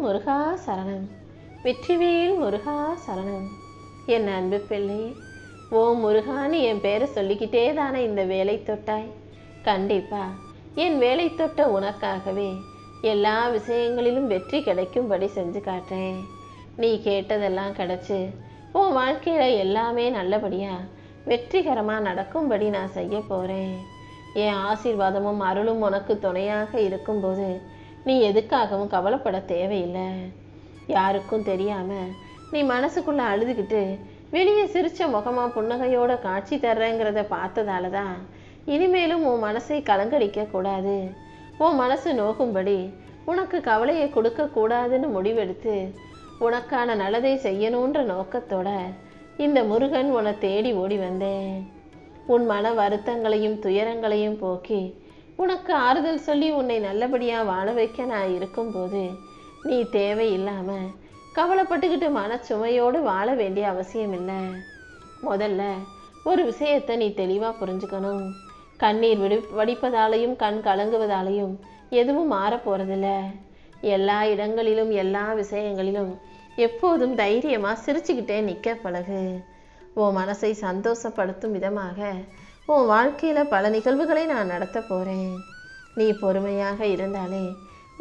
முருகா சரணம். வெற்றிவேல் முருகா சரணம். என் அன்பு பிள்ளை, ஓ முருகான்னு என் பேரை சொல்லிக்கிட்டே தானே இந்த வேலை தொட்டாய். கண்டிப்பா என் வேலை தொட்ட உனக்காகவே எல்லா விஷயங்களிலும் வெற்றி கிடைக்கும்படி செஞ்சு காட்டுறேன். நீ கேட்டதெல்லாம் கிடைச்சு உன் வாழ்க்கையில எல்லாமே நல்லபடியா வெற்றிகரமா நடக்கும்படி நான் செய்ய போறேன். என் ஆசீர்வாதமும் அருளும் உனக்கு துணையாக இருக்கும்போது நீ எதுக்காகவும் கவலைப்பட தேவையில்லை. யாருக்கும் தெரியாம நீ மனசுக்குள்ள அழுதுகிட்டு வெளியே சிரிச்ச முகமா புன்னகையோட காட்சி தர்றேங்கிறத பார்த்ததால தான் இனிமேலும் உன் மனசை கலங்கடிக்க கூடாது, உன் மனசு நோகும்படி உனக்கு கவலையை கொடுக்க கூடாதுன்னு முடிவெடுத்து உனக்கான நல்லதை செய்யணுன்ற நோக்கத்தோட இந்த முருகன் உன்னை தேடி ஓடி வந்தேன். உன் மன வருத்தங்களையும் துயரங்களையும் போக்கி உனக்கு ஆறுதல் சொல்லி உன்னை நல்லபடியா வாழ வைக்க நான் இருக்கும்போது நீ தேவையில்லாம கவலைப்பட்டுக்கிட்டு மனச்சுமையோடு வாழ வேண்டிய அவசியம் இல்லை. முதல்ல ஒரு விஷயத்தை நீ தெளிவா புரிஞ்சுக்கணும். கண்ணீர் வடிப்பதாலையும் கண் கலங்குவதாலையும் எதுவும் மாற போறதில்ல. எல்லா இடங்களிலும் எல்லா விஷயங்களிலும் எப்போதும் தைரியமா சிரிச்சுக்கிட்டே நிக்க பழகு. உன் மனசை சந்தோஷப்படுத்தும் விதமாக உன் வாழ்க்கையில பல நிகழ்வுகளை நான் நடத்த போறேன். நீ பொறுமையாக இருந்தாலே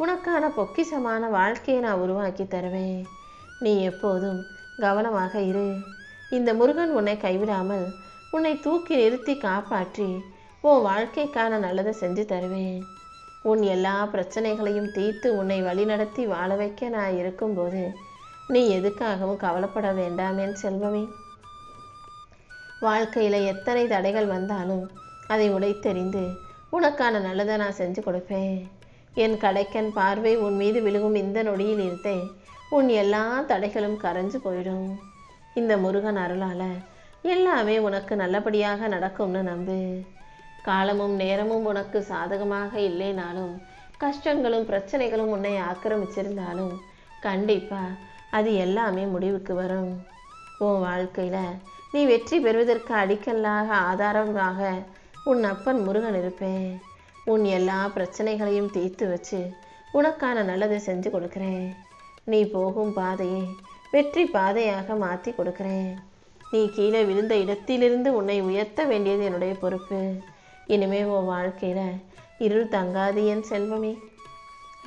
உனக்கான பொக்கிஷமான வாழ்க்கையை நான் உருவாக்கி தருவேன். நீ எப்போதும் கவனமாக இரு. இந்த முருகன் உன்னை கைவிடாமல் உன்னை தூக்கி நிறுத்தி காப்பாற்றி உன் வாழ்க்கைக்கான நல்லதை செஞ்சு தருவேன். உன் எல்லா பிரச்சனைகளையும் தீர்த்து உன்னை வழிநடத்தி வாழ வைக்க நான் இருக்கும்போது நீ எதுக்காகவும் கவலைப்பட வேண்டாம் என் செல்வமே. வாழ்க்கையில எத்தனை தடைகள் வந்தாலும் அதை உடைத்தெறிந்து உனக்கான நல்லதை நான் செஞ்சு கொடுப்பேன். என் கடைக்கன் பார்வை உன் மீது விழுகும் இந்த நொடியில் இருந்தே உன் எல்லா தடைகளும் கரைஞ்சு போயிடும். இந்த முருகன் அருளால எல்லாமே உனக்கு நல்லபடியாக நடக்கும்னு நம்பு. காலமும் நேரமும் உனக்கு சாதகமாக இல்லைனாலும் கஷ்டங்களும் பிரச்சனைகளும் உன்னை ஆக்கிரமிச்சிருந்தாலும் கண்டிப்பா அது எல்லாமே முடிவுக்கு வரும். உன் வாழ்க்கையில நீ வெற்றி பெறுவதற்கு அடிக்கல்லாக ஆதாரமாக உன் அப்பன் முருகன் இருப்பேன். உன் எல்லா பிரச்சனைகளையும் தீர்த்து வச்சு உனக்கான நல்லதை செஞ்சு கொடுக்குறேன். நீ போகும் பாதையை வெற்றி பாதையாக மாற்றி கொடுக்குறேன். நீ கீழே விழுந்த இடத்திலிருந்து உன்னை உயர்த்த வேண்டியது என்னுடைய பொறுப்பு. இனிமே உன் வாழ்க்கையில இருள் தங்காது என் செல்வமே.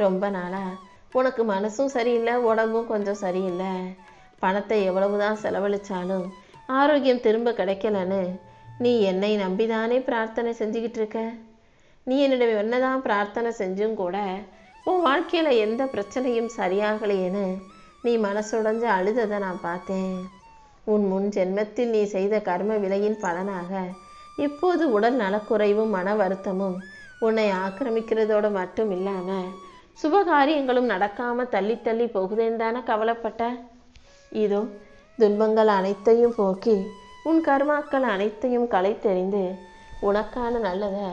ரொம்ப நாளா உனக்கு மனசும் சரியில்லை, உடம்பும் கொஞ்சம் சரியில்லை. பணத்தை எவ்வளவுதான் செலவழிச்சாலும் ஆரோக்கியம் திரும்ப கிடைக்கலன்னு நீ என்னை நம்பிதானே பிரார்த்தனை செஞ்சுக்கிட்டு இருக்க. நீ என்னிடம் என்னதான் பிரார்த்தனை செஞ்சும் கூட உன் வாழ்க்கையில எந்த பிரச்சனையும் சரியாகலையேன்னு நீ மனசுடைஞ்சு அழுததை நான் பார்த்தேன். உன் முன் ஜென்மத்தில் நீ செய்த கர்ம விலையின் பலனாக இப்போது உடல் நலக்குறைவும் மன வருத்தமும் உன்னை ஆக்கிரமிக்கிறதோடு மட்டும் இல்லாம சுபகாரியங்களும் நடக்காம தள்ளி தள்ளி போகுதேன்னு தானே கவலைப்பட்ட. இதோ துன்பங்கள் அனைத்தையும் போக்கி உன் கர்மாக்கள் அனைத்தையும் களைத்தெறிந்து உனக்கான நல்லதை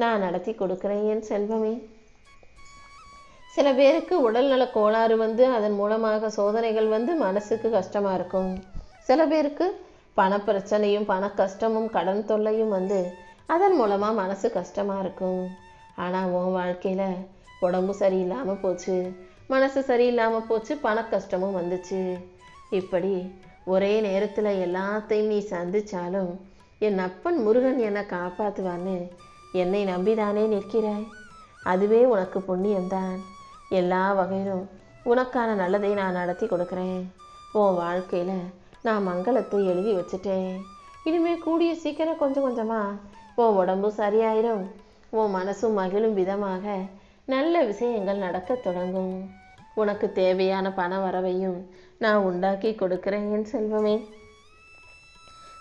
நான் நடத்தி கொடுக்கிறேன் என் செல்வமே. சில பேருக்கு உடல்நல கோளாறு வந்து அதன் மூலமாக சோதனைகள் வந்து மனசுக்கு கஷ்டமா இருக்கும். சில பேருக்கு பண பிரச்சனையும் பண கஷ்டமும் கடன் தொல்லையும் வந்து அதன் மூலமா மனசு கஷ்டமா இருக்கும். ஆனா உன் வாழ்க்கையில உடம்பு சரியில்லாம போச்சு, மனசு சரியில்லாம போச்சு, பண கஷ்டமும் வந்துச்சு. இப்படி ஒரே நேரத்துல எல்லாத்தையும் நீ சந்திச்சாலும் என் அப்பன் முருகன் என்னை காப்பாத்துவான்னு என்னை நம்பிதானே நிற்கிறாய். அதுவே உனக்கு புண்ணியம்தான். எல்லா வகையிலும் உனக்கான நல்லதை நான் நடத்தி கொடுக்குறேன். உன் வாழ்க்கையில நான் மங்களத்தை எழுதி வச்சுட்டேன். இனிமே கூடிய சீக்கிரம் கொஞ்சம் கொஞ்சமா உன் உடம்பு சரியாயிரும். உன் மனசும் மகிழும் விதமாக நல்ல விஷயங்கள் நடக்க தொடங்கும். உனக்கு தேவையான பண வரவையும் நான் உண்டாக்கி கொடுக்கிறேன் என் செல்வமே.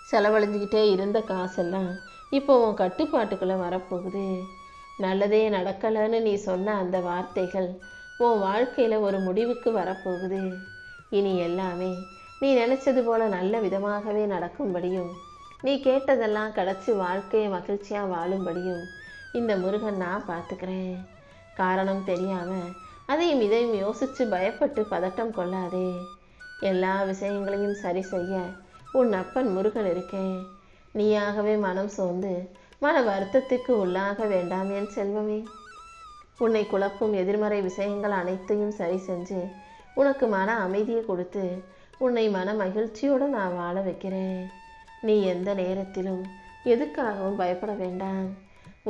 செலவழிஞ்சுக்கிட்டே இருந்த காசெல்லாம் இப்போ உன் கட்டுப்பாட்டுக்குள்ள வரப்போகுது. நல்லதே நடக்கலைன்னு நீ சொன்ன அந்த வார்த்தைகள் உன் வாழ்க்கையில ஒரு முடிவுக்கு வரப்போகுது. இனி எல்லாமே நீ நினைச்சது போல நல்ல விதமாகவே நடக்கும்படியும் நீ கேட்டதெல்லாம் கிடைச்சி வாழ்க்கையை மகிழ்ச்சியா வாழும்படியும் இந்த முருகன் நான் பார்த்துக்கிறேன். காரணம் தெரியாம அதையும் இதையும் யோசிச்சு பயப்பட்டு பதட்டம் கொள்ளாதே. எல்லா விஷயங்களையும் சரி செய்ய உன் அப்பன் முருகன் இருக்கேன். நீயாகவே மனம் சோர்ந்து மன வருத்தத்துக்கு உள்ளாக வேண்டாம் என் செல்வமே. உன்னை குழப்பும் எதிர்மறை விஷயங்கள் அனைத்தையும் சரி செஞ்சு உனக்கு மன அமைதியை கொடுத்து உன்னை மன மகிழ்ச்சியோடு நான் வாழ வைக்கிறேன். நீ எந்த நேரத்திலும் எதுக்காகவும் பயப்பட வேண்டாம்.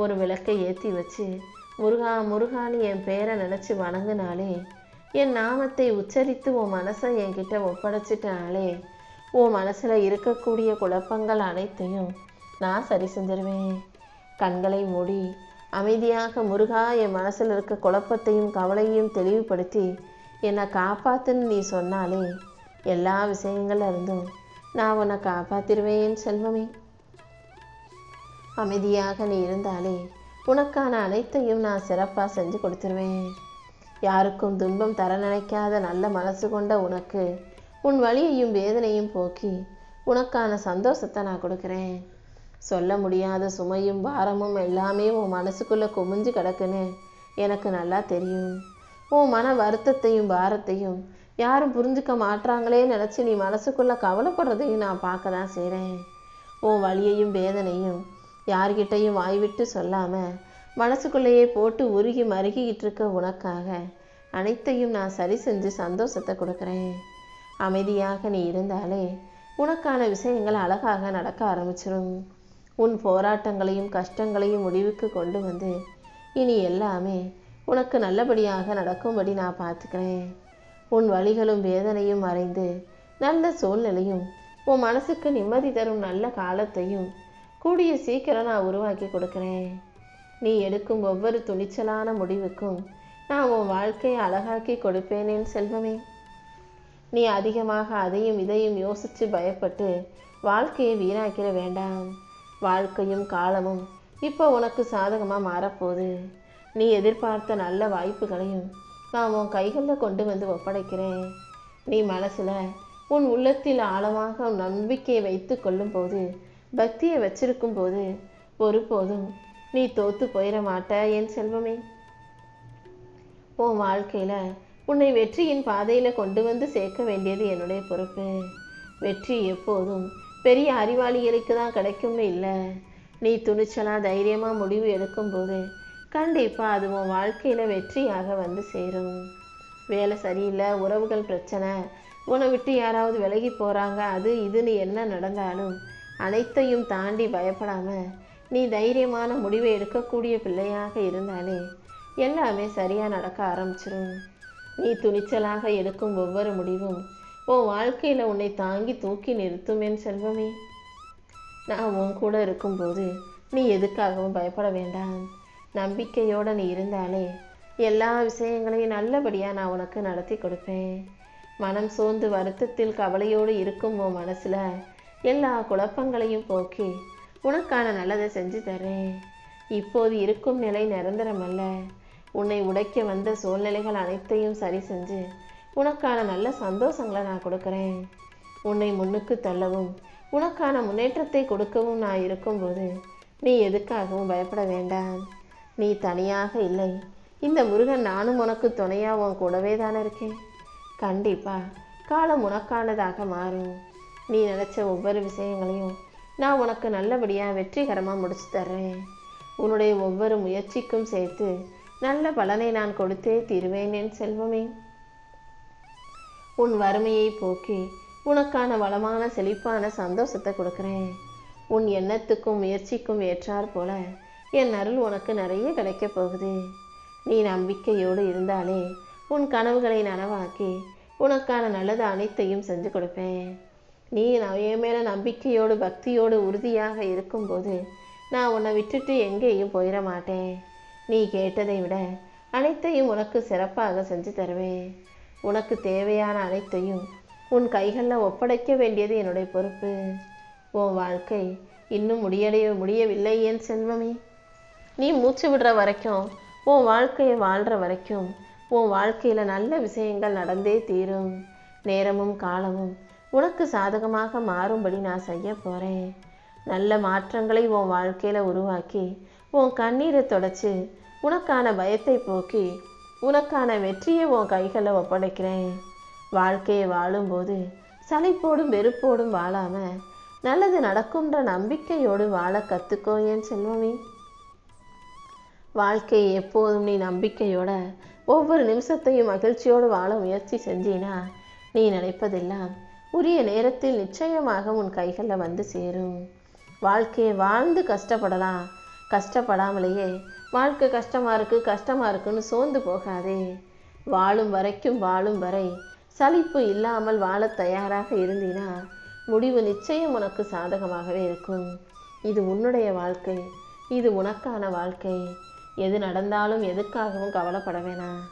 ஒரு விளக்கை ஏற்றி வச்சு முருகா முருகான்னு என் பேரை நினச்சி வணங்குனாலே, என் நாமத்தை உச்சரித்து உன் மனசை என்கிட்ட ஒப்படைச்சிட்டாலே, உன் மனசில் இருக்கக்கூடிய குழப்பங்கள் அனைத்தையும் நான் சரி செஞ்சிருவேன். கண்களை மூடி அமைதியாக முருகா என் மனசில் இருக்க குழப்பத்தையும் கவலையும் தெளிவுபடுத்தி என்னை காப்பாத்துன்னு நீ சொன்னாலே, எல்லா விஷயங்கள்ல இருந்தும் நான் உன்னை காப்பாத்திருவேன் செல்வமே. அமைதியாக நீ இருந்தாலே உனக்கான அனைத்தையும் நான் சிறப்பாக செஞ்சு கொடுத்துருவேன். யாருக்கும் துன்பம் தர நினைக்காத நல்ல மனசு கொண்ட உனக்கு உன் வலியையும் வேதனையும் போக்கி உனக்கான சந்தோஷத்தை நான் கொடுக்குறேன். சொல்ல முடியாத சுமையும் பாரமும் எல்லாமே உன் மனசுக்குள்ளே குமிஞ்சு கிடக்குன்னு எனக்கு நல்லா தெரியும். உன் மன வருத்தத்தையும் பாரத்தையும் யாரும் புரிஞ்சுக்க மாட்டாங்களே நினச்சி நீ மனசுக்குள்ளே கவலைப்படுறதையும் நான் பார்க்க தான் செய்கிறேன். உன் வலியையும் வேதனையும் யார்கிட்டையும் வாய்விட்டு சொல்லாமல் மனசுக்குள்ளேயே போட்டு உருகி மருகிக்கிட்டு இருக்க உனக்காக அனைத்தையும் நான் சரி செஞ்சு சந்தோஷத்தை கொடுக்குறேன். அமைதியாக நீ இருந்தாலே உனக்கான விஷயங்கள் அழகாக நடக்க ஆரம்பிச்சிடும். உன் போராட்டங்களையும் கஷ்டங்களையும் முடிவுக்கு கொண்டு வந்து இனி எல்லாமே உனக்கு நல்லபடியாக நடக்கும்படி நான் பார்த்துக்கிறேன். உன் வலிகளும் வேதனையும் மறைந்து நல்ல சூழ்நிலையும் உன் மனசுக்கு நிம்மதி தரும் நல்ல காலத்தையும் கூடிய சீக்கிரம் நான் உருவாக்கி கொடுக்குறேன். நீ எடுக்கும் ஒவ்வொரு துணிச்சலான முடிவுக்கும் நான் உன் வாழ்க்கையை அழகாக்கி கொடுப்பேனேன் செல்வமே. நீ அதிகமாக அதையும் இதையும் யோசித்து பயப்பட்டு வாழ்க்கையை வீணாக்கிட வேண்டாம். வாழ்க்கையும் காலமும் இப்போ உனக்கு சாதகமாக மாறப்போகுது. நீ எதிர்பார்த்த நல்ல வாய்ப்புகளையும் நான் உன் கைகளில் கொண்டு வந்து ஒப்படைக்கிறேன். நீ மனசில் உன் உள்ளத்தில் ஆழமாக நம்பிக்கையை வைத்து கொள்ளும் போது, பக்தியை வச்சிருக்கும் போது ஒருபோதும் நீ தோத்து போயிட மாட்ட என் செல்வமே. உன் வாழ்க்கையில் உன்னை வெற்றியின் பாதையில் கொண்டு வந்து சேர்க்க வேண்டியது என்னுடைய பொறுப்பு. வெற்றி எப்போதும் பெரிய அறிவாளிகளுக்கு தான் கிடைக்கும்னு இல்லை. நீ துணிச்சலாக தைரியமாக முடிவு எடுக்கும்போது கண்டிப்பாக அது உன் வாழ்க்கையில் வெற்றியாக வந்து சேரும். வேலை சரியில்லை, உறவுகள் பிரச்சனை, உன்னை விட்டு யாராவது விலகி போகிறாங்க, அது இதுன்னு என்ன நடந்தாலும் அனைத்தையும் தாண்டி பயப்படாமல் நீ தைரியமான முடிவை எடுக்கக்கூடிய பிள்ளையாக இருந்தாலே எல்லாமே சரியாக நடக்க ஆரம்பிச்சிடும். நீ துணிச்சலாக எடுக்கும் ஒவ்வொரு முடிவும் உன் வாழ்க்கையில் உன்னை தாங்கி தூக்கி நிறுத்தும் என் செல்வமே. நான் உன் கூட இருக்கும்போது நீ எதுக்காகவும் பயப்பட வேண்டாம். நம்பிக்கையோடு நீ இருந்தாலே எல்லா விஷயங்களையும் நல்லபடியாக நான் உனக்கு நடத்தி கொடுப்பேன். மனம் சோர்ந்து வருத்தத்தில் கவலையோடு இருக்கும் உன் மனசில் எல்லா குழப்பங்களையும் போக்கி உனக்கான நல்லதை செஞ்சு தரேன். இப்போது இருக்கும் நிலை நிரந்தரமல்ல. உன்னை உடைக்க வந்த சூழ்நிலைகள் அனைத்தையும் சரி செஞ்சு உனக்கான நல்ல சந்தோஷங்களை நான் கொடுக்குறேன். உன்னை முன்னுக்கு தள்ளவும் உனக்கான முன்னேற்றத்தை கொடுக்கவும் நான் இருக்கும்போது நீ எதுக்காகவும் பயப்பட வேண்டாம். நீ தனியாக இல்லை. இந்த முருகன் நானும் உனக்கு துணையாக உன் கூடவே தானே இருக்கேன். கண்டிப்பாக காலம் உனக்கானதாக மாறும். நீ நினச்ச ஒவ்வொரு விஷயங்களையும் நான் உனக்கு நல்லபடியாக வெற்றிகரமாக முடிச்சு தர்றேன். உன்னுடைய ஒவ்வொரு முயற்சிக்கும் சேர்த்து நல்ல பலனை நான் கொடுத்தே தீருவேன் என் செல்வமே. உன் வறுமையை போக்கி உனக்கான வளமான செழிப்பான சந்தோஷத்தை கொடுக்குறேன். உன் எண்ணத்துக்கும் முயற்சிக்கும் ஏற்றார் போல என் அருள் உனக்கு நிறைய கிடைக்க போகுது. நீ நம்பிக்கையோடு இருந்தாலே உன் கனவுகளை நனவாக்கி உனக்கான நல்லது அனைத்தையும் செஞ்சு கொடுப்பேன். நீ என் மேலே நம்பிக்கையோடு பக்தியோடு உறுதியாக இருக்கும்போது நான் உன்னை விட்டுட்டு எங்கேயும் போயிட மாட்டேன். நீ கேட்டதை விட அனைத்தையும் உனக்கு சிறப்பாக செஞ்சு தருவேன். உனக்கு தேவையான அனைத்தையும் உன் கைகளில் ஒப்படைக்க வேண்டியது என்னுடைய பொறுப்பு. உன் வாழ்க்கை இன்னும் முடியவில்லை என் செல்வமே. நீ மூச்சு விடுற வரைக்கும், உன் வாழ்க்கையை வாழ்கிற வரைக்கும் உன் வாழ்க்கையில் நல்ல விஷயங்கள் நடந்தே தீரும். நேரமும் காலமும் உனக்கு சாதகமாக மாறும்படி நான் செய்ய போகிறேன். நல்ல மாற்றங்களை உன் வாழ்க்கையில் உருவாக்கி உன் கண்ணீரை தொடச்சி உனக்கான பயத்தை போக்கி உனக்கான வெற்றியை உன் கைகளில் ஒப்படைக்கிறேன். வாழ்க்கையை வாழும்போது சலிப்போடும் வெறுப்போடும் வாழாமல் நல்லது நடக்கும்ன்ற நம்பிக்கையோடு வாழ கற்றுக்கோ என் செல்வமே. வாழ்க்கையை எப்போதும் நீ நம்பிக்கையோட ஒவ்வொரு நிமிஷத்தையும் மகிழ்ச்சியோடு வாழ முயற்சி செஞ்சினா நீ நினைப்பதெல்லாம் உரிய நேரத்தில் நிச்சயமாக உன் கைகளில் வந்து சேரும். வாழ்க்கையை வாழ்ந்து கஷ்டப்படலாம், கஷ்டப்படாமலேயே வாழ்க்கை கஷ்டமாக இருக்குன்னு சோர்ந்து போகாதே. வாழும் வரை சலிப்பு இல்லாமல் வாழ தயாராக இருந்தினா முடிவு நிச்சயம் உனக்கு சாதகமாகவே இருக்கும். இது உன்னுடைய வாழ்க்கை, இது உனக்கான வாழ்க்கை. எது நடந்தாலும் எதுக்காகவும் கவலைப்பட வேணாம்.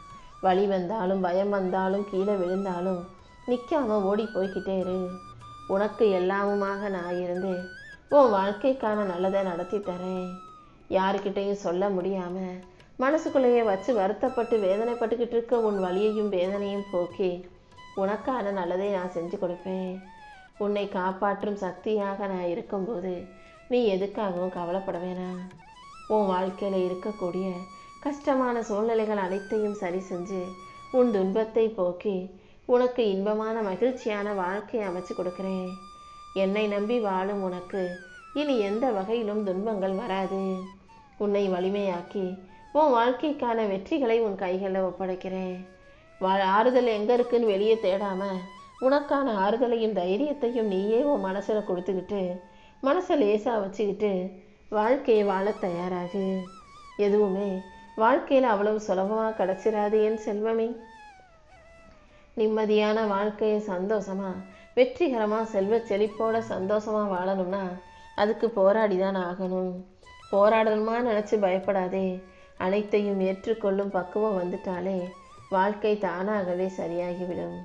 வலி வந்தாலும் பயம் வந்தாலும் கீழே விழுந்தாலும் நிற்காம ஓடி போய்கிட்டே இரு. உனக்கு எல்லாமுமாக நான் இருந்து உன் வாழ்க்கைக்கான நல்லதை நடத்தி தரேன். யாருக்கிட்டையும் சொல்ல முடியாம மனசுக்குள்ளேயே வச்சு வருத்தப்பட்டு வேதனைப்பட்டுக்கிட்டு இருக்க உன் வலியையும் வேதனையும் போக்கி உனக்கான நல்லதை நான் செஞ்சு கொடுப்பேன். உன்னை காப்பாற்றும் சக்தியாக நான் இருக்கும்போது நீ எதுக்காகவும் கவலைப்பட வேணாம். உன் வாழ்க்கையில் இருக்கக்கூடிய கஷ்டமான சூழ்நிலைகள் அனைத்தையும் சரி செஞ்சு உன் துன்பத்தை போக்கி உனக்கு இன்பமான மகிழ்ச்சியான வாழ்க்கையை அமைச்சு கொடுக்குறேன். என்னை நம்பி வாழும் உனக்கு இனி எந்த வகையிலும் துன்பங்கள் வராது. உன்னை வலிமையாக்கி உன் வாழ்க்கைக்கான வெற்றிகளை உன் கைகளில் ஒப்படைக்கிறேன். ஆறுதல் எங்கே இருக்குன்னு வெளியே தேடாம உனக்கான ஆறுதலையும் தைரியத்தையும் நீயே உன் மனசில் கொடுத்துக்கிட்டு மனசை லேசாக வச்சுக்கிட்டு வாழ்க்கையை வாழ தயாராகு. எதுவுமே வாழ்க்கையில் அவ்வளவு சுலபமாக கிடச்சிடாது என் செல்வமே. நிம்மதியான வாழ்க்கையை சந்தோஷமா வெற்றிகரமாக செல்வ செழிப்போட சந்தோஷமாக வாழணும்னா அதுக்கு போராடி தான் ஆகணும். போராடணுமா நினச்சி பயப்படாதே. அனைத்தையும் ஏற்றுக்கொள்ளும் பக்குவம் வந்துட்டாலே வாழ்க்கை தானாகவே சரியாகிவிடும்.